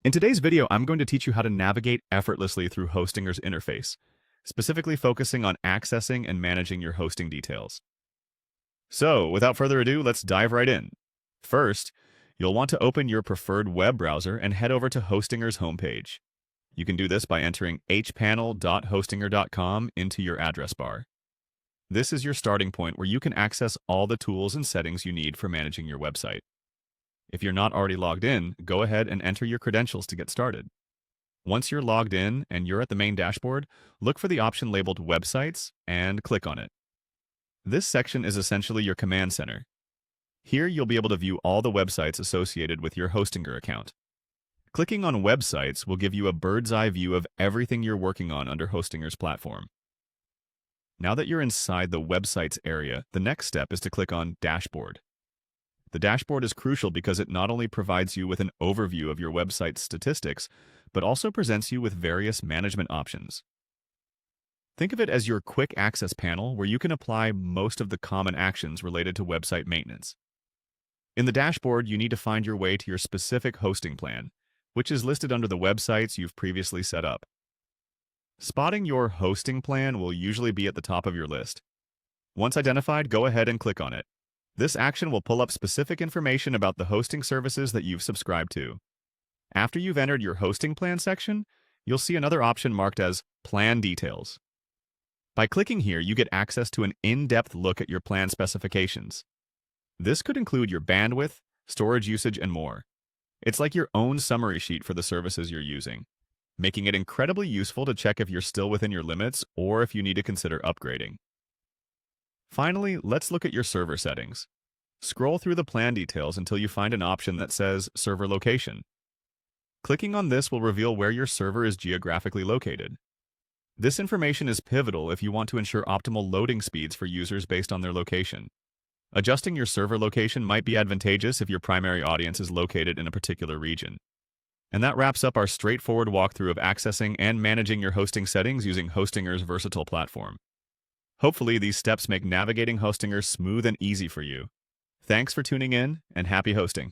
In today's video, I'm going to teach you how to navigate effortlessly through Hostinger's interface, specifically focusing on accessing and managing your hosting details. So, without further ado, let's dive right in. First, you'll want to open your preferred web browser and head over to Hostinger's homepage. You can do this by entering hpanel.hostinger.com into your address bar. This is your starting point where you can access all the tools and settings you need for managing your website. If you're not already logged in, go ahead and enter your credentials to get started. Once you're logged in and you're at the main dashboard, look for the option labeled Websites and click on it. This section is essentially your command center. Here you'll be able to view all the websites associated with your Hostinger account. Clicking on Websites will give you a bird's eye view of everything you're working on under Hostinger's platform. Now that you're inside the Websites area, the next step is to click on Dashboard. The dashboard is crucial because it not only provides you with an overview of your website's statistics, but also presents you with various management options. Think of it as your quick access panel where you can apply most of the common actions related to website maintenance. In the dashboard, you need to find your way to your specific hosting plan, which is listed under the websites you've previously set up. Spotting your hosting plan will usually be at the top of your list. Once identified, go ahead and click on it. This action will pull up specific information about the hosting services that you've subscribed to. After you've entered your hosting plan section, you'll see another option marked as Plan Details. By clicking here, you get access to an in-depth look at your plan specifications. This could include your bandwidth, storage usage, and more. It's like your own summary sheet for the services you're using, making it incredibly useful to check if you're still within your limits or if you need to consider upgrading. Finally, let's look at your server settings. Scroll through the plan details until you find an option that says Server Location. Clicking on this will reveal where your server is geographically located. This information is pivotal if you want to ensure optimal loading speeds for users based on their location. Adjusting your server location might be advantageous if your primary audience is located in a particular region. And that wraps up our straightforward walkthrough of accessing and managing your hosting settings using Hostinger's versatile platform. Hopefully, these steps make navigating Hostinger smooth and easy for you. Thanks for tuning in, and happy hosting.